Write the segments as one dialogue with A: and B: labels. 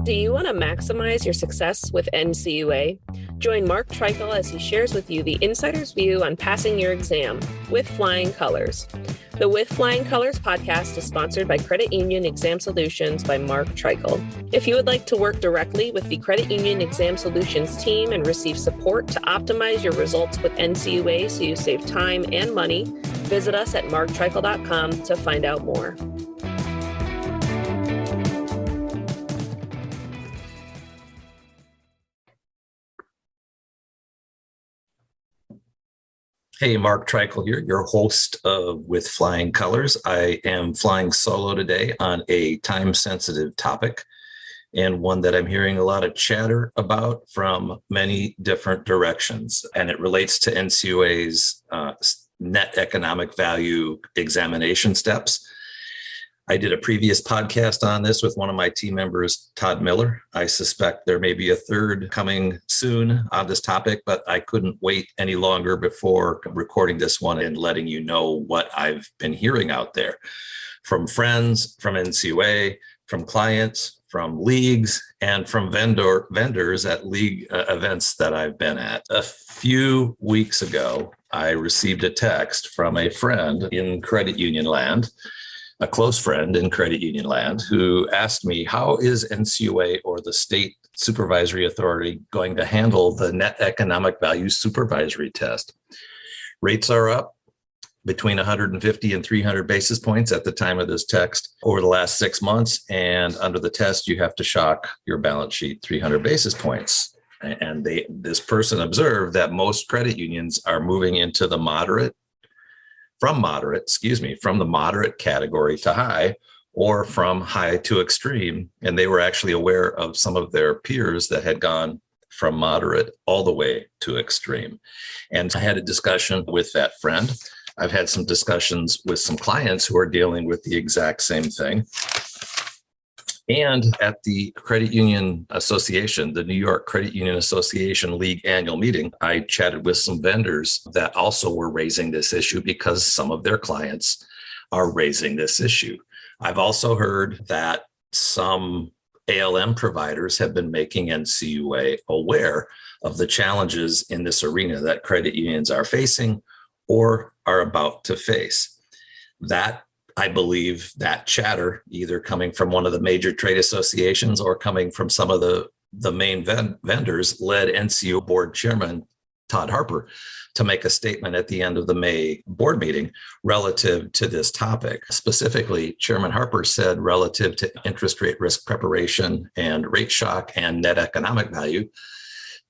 A: Do you want to maximize your success with NCUA? Join Mark Treichel as he shares with you the insider's view on passing your exam with flying colors. The With Flying Colors podcast is sponsored by Credit Union Exam Solutions by Mark Treichel. If you would like to work directly with the Credit Union Exam Solutions team and receive support to optimize your results with NCUA so you save time and money, visit us at marktreichel.com to find out more.
B: Hey, Mark Treichel here, your host of With Flying Colors. I am flying solo today on a time-sensitive topic and one that I'm hearing a lot of chatter about from many different directions. And it relates to NCUA's net economic value examination steps. I did a previous podcast on this with one of my team members, Todd Miller. I suspect there may be a third coming soon on this topic, but I couldn't wait any longer before recording this one and letting you know what I've been hearing out there from friends, from NCUA, from clients, from leagues, and from vendors at league events that I've been at. A few weeks ago, I received a text from a friend in credit union land, a close friend in credit union land, who asked me, how is NCUA or the state supervisory authority going to handle the net economic value supervisory test? Rates are up between 150 and 300 basis points at the time of this text over the last 6 months. And under the test, you have to shock your balance sheet 300 basis points. And this person observed that most credit unions are moving into the from the moderate category to high, or from high to extreme. And they were actually aware of some of their peers that had gone from moderate all the way to extreme. And I had a discussion with that friend. I've had some discussions with some clients who are dealing with the exact same thing. And at the Credit Union Association, the New York Credit Union Association League annual meeting, I chatted with some vendors that also were raising this issue because some of their clients are raising this issue. I've also heard that some ALM providers have been making NCUA aware of the challenges in this arena that credit unions are facing or are about to face. That, I believe, that chatter, either coming from one of the major trade associations or coming from some of the main vendors, led NCUA Board Chairman Todd Harper to make a statement at the end of the May board meeting relative to this topic. Specifically, Chairman Harper said relative to interest rate risk preparation and rate shock and net economic value,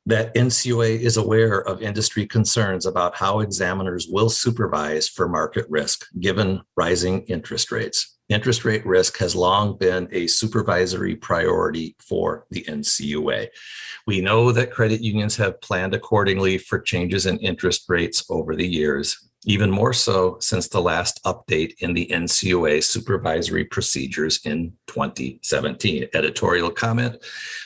B: that NCUA is aware of industry concerns about how examiners will supervise for market risk given rising interest rates. Interest rate risk has long been a supervisory priority for the NCUA. We know that credit unions have planned accordingly for changes in interest rates over the years, even more so since the last update in the NCUA supervisory procedures in 2017. Editorial comment: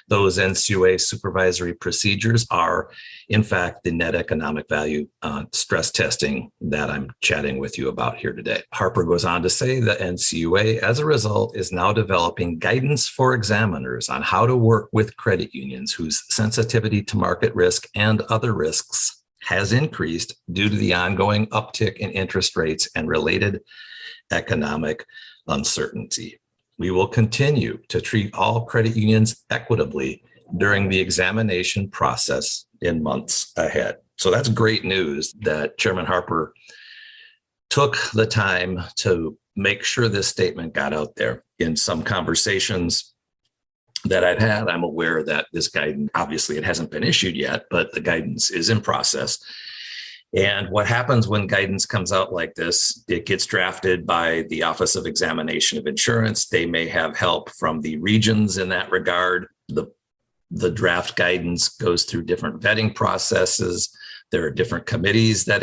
B: those NCUA supervisory procedures are, in fact, the net economic value stress testing that I'm chatting with you about here today. Harper goes on to say that NCUA, as a result, is now developing guidance for examiners on how to work with credit unions whose sensitivity to market risk and other risks has increased due to the ongoing uptick in interest rates and related economic uncertainty. We will continue to treat all credit unions equitably during the examination process in months ahead. So that's great news that Chairman Harper took the time to make sure this statement got out there. In some conversations that I've had, I'm aware that this guidance, obviously it hasn't been issued yet, but the guidance is in process. And what happens when guidance comes out like this, it gets drafted by the Office of Examination of Insurance. They may have help from the regions in that regard. The draft guidance goes through different vetting processes. There are different committees that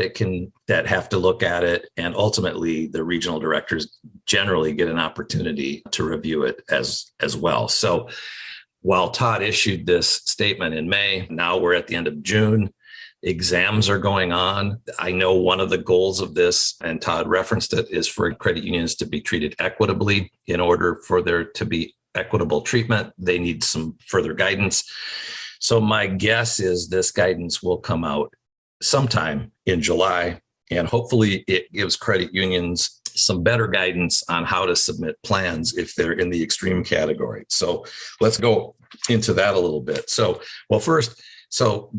B: have to look at it. And ultimately, the regional directors generally get an opportunity to review it as well. So while Todd issued this statement in May, now we're at the end of June. Exams are going on. I know one of the goals of this, and Todd referenced it, is for credit unions to be treated equitably in order for there to be equitable treatment. They need some further guidance. So my guess is this guidance will come out sometime in July, and hopefully it gives credit unions some better guidance on how to submit plans if they're in the extreme category. So let's go into that a little bit. So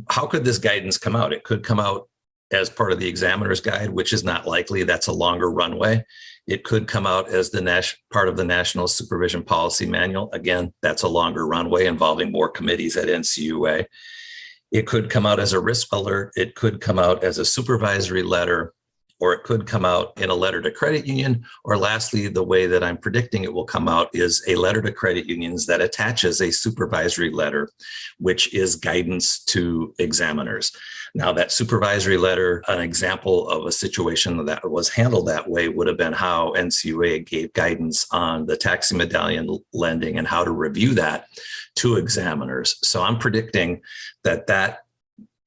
B: how could this guidance come out? It could come out as part of the examiner's guide, which is not likely. That's a longer runway. It could come out as part of the National Supervision Policy Manual. Again, that's a longer runway involving more committees at NCUA. It could come out as a risk alert. It could come out as a supervisory letter, or it could come out in a letter to credit union. Or lastly, the way that I'm predicting it will come out is a letter to credit unions that attaches a supervisory letter, which is guidance to examiners. Now, that supervisory letter, an example of a situation that was handled that way would have been how NCUA gave guidance on the taxi medallion lending and how to review that to examiners. So I'm predicting that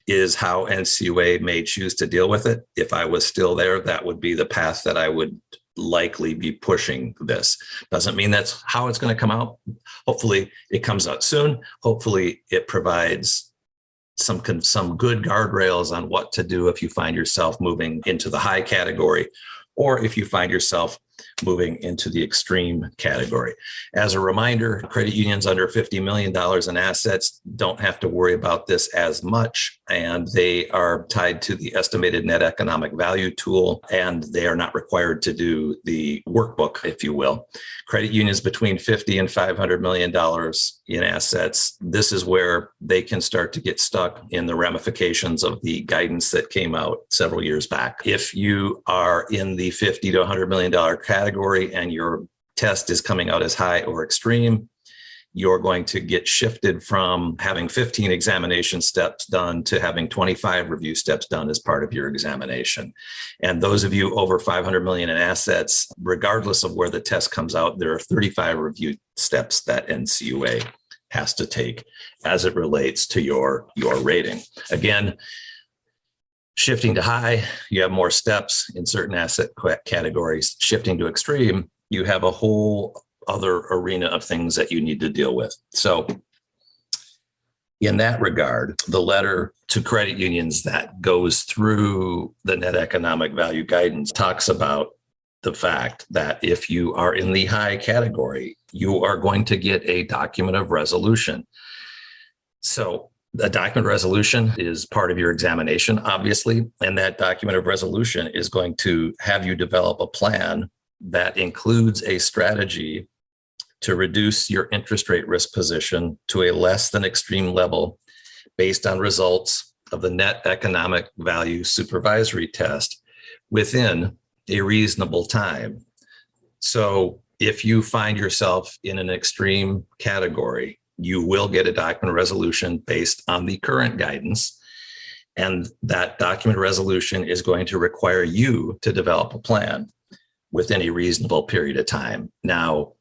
B: is how NCUA may choose to deal with it. If I was still there, that would be the path that I would likely be pushing this. Doesn't mean that's how it's going to come out. Hopefully it comes out soon. Hopefully it provides some good guardrails on what to do if you find yourself moving into the high category, or if you find yourself moving into the extreme category. As a reminder, credit unions under $50 million in assets don't have to worry about this as much, and they are tied to the estimated net economic value tool, and they are not required to do the workbook, if you will. Credit unions between $50 and $500 million in assets, this is where they can start to get stuck in the ramifications of the guidance that came out several years back. If you are in the $50 to $100 million category and your test is coming out as high or extreme, you're going to get shifted from having 15 examination steps done to having 25 review steps done as part of your examination. And those of you over 500 million in assets, regardless of where the test comes out, there are 35 review steps that NCUA has to take as it relates to your rating. Again, shifting to high, you have more steps in certain asset categories. Shifting to extreme, you have a whole other arena of things that you need to deal with. So in that regard, the letter to credit unions that goes through the net economic value guidance talks about the fact that if you are in the high category, you are going to get a document of resolution. So a document of resolution is part of your examination, obviously, and that document of resolution is going to have you develop a plan that includes a strategy to reduce your interest rate risk position to a less than extreme level based on results of the net economic value supervisory test within a reasonable time. So if you find yourself in an extreme category, you will get a document resolution based on the current guidance. And that document resolution is going to require you to develop a plan within a reasonable period of time. Now,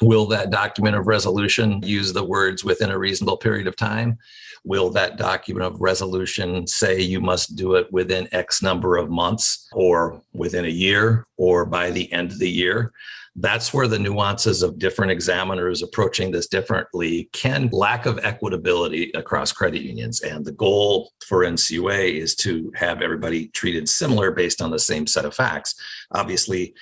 B: will that document of resolution use the words within a reasonable period of time? Will that document of resolution say you must do it within X number of months, or within a year, or by the end of the year? That's where the nuances of different examiners approaching this differently can lack of equitability across credit unions. And the goal for NCUA is to have everybody treated similar based on the same set of facts. Obviously,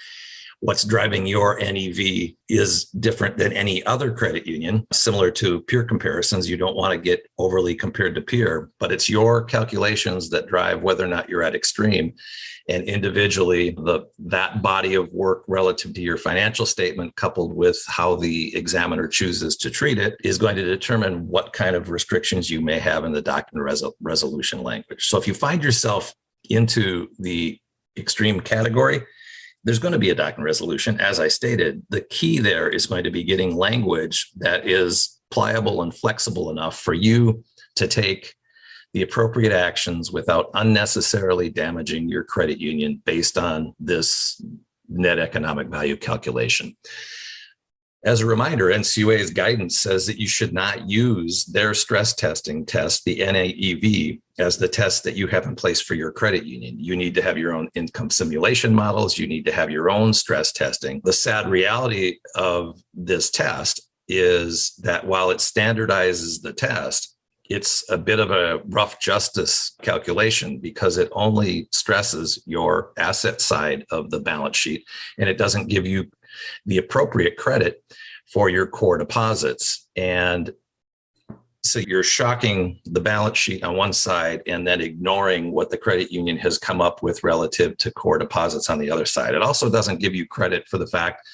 B: what's driving your NEV is different than any other credit union. Similar to peer comparisons, you don't want to get overly compared to peer, but it's your calculations that drive whether or not you're at extreme. And individually, that body of work relative to your financial statement, coupled with how the examiner chooses to treat it, is going to determine what kind of restrictions you may have in the document resolution language. So if you find yourself into the extreme category, there's going to be a document resolution. As I stated, the key there is going to be getting language that is pliable and flexible enough for you to take the appropriate actions without unnecessarily damaging your credit union based on this net economic value calculation. As a reminder, NCUA's guidance says that you should not use their stress testing test, the NEV, as the test that you have in place for your credit union. You need to have your own income simulation models. You need to have your own stress testing. The sad reality of this test is that while it standardizes the test, it's a bit of a rough justice calculation because it only stresses your asset side of the balance sheet, and it doesn't give you the appropriate credit for your core deposits. And so you're shocking the balance sheet on one side and then ignoring what the credit union has come up with relative to core deposits on the other side. It also doesn't give you credit for the fact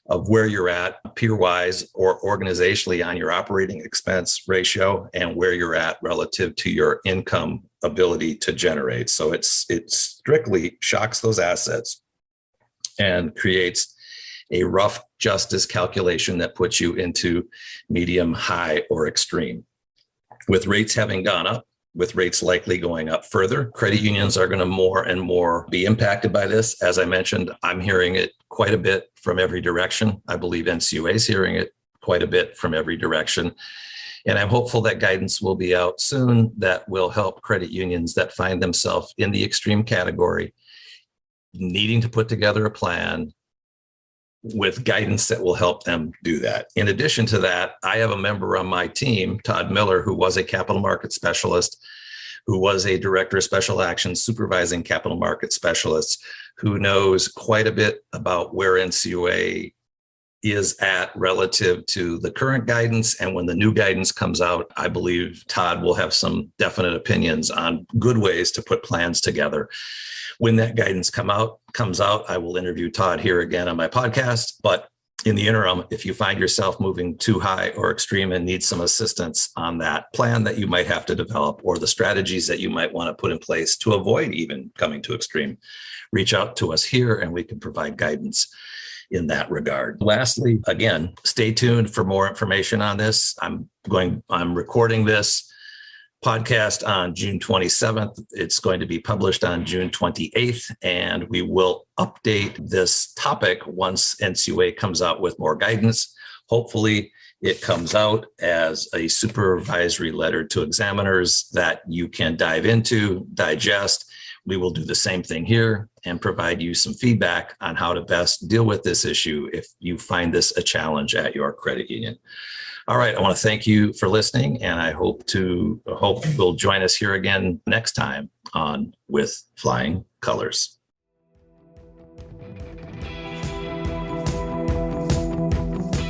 B: of where you're at peer-wise or organizationally on your operating expense ratio and where you're at relative to your income ability to generate. So it strictly shocks those assets and creates a rough justice calculation that puts you into medium, high, or extreme. With rates having gone up, with rates likely going up further, credit unions are going to more and more be impacted by this. As I mentioned, I'm hearing it quite a bit from every direction. I believe NCUA is hearing it quite a bit from every direction. And I'm hopeful that guidance will be out soon that will help credit unions that find themselves in the extreme category, needing to put together a plan with guidance that will help them do that. In addition to that, I have a member on my team, Todd Miller, who was a capital market specialist, who was a director of special actions supervising capital market specialists, who knows quite a bit about where NCUA is at relative to the current guidance. And when the new guidance comes out, I believe Todd will have some definite opinions on good ways to put plans together. When that guidance comes out, I will interview Todd here again on my podcast. But in the interim, if you find yourself moving too high or extreme and need some assistance on that plan that you might have to develop or the strategies that you might want to put in place to avoid even coming to extreme, reach out to us here and we can provide guidance in that regard. Lastly, again, stay tuned for more information on this. I'm recording this podcast on June 27th. It's going to be published on June 28th, and we will update this topic once NCUA comes out with more guidance. Hopefully, it comes out as a supervisory letter to examiners that you can dive into, digest. We will do the same thing here and provide you some feedback on how to best deal with this issue if you find this a challenge at your credit union. All right, I want to thank you for listening, and I hope you'll join us here again next time on With Flying Colors.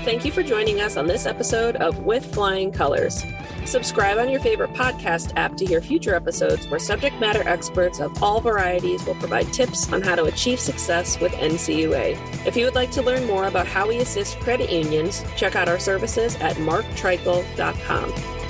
A: Thank you for joining us on this episode of With Flying Colors. Subscribe on your favorite podcast app to hear future episodes where subject matter experts of all varieties will provide tips on how to achieve success with NCUA. If you would like to learn more about how we assist credit unions, check out our services at marktreichel.com.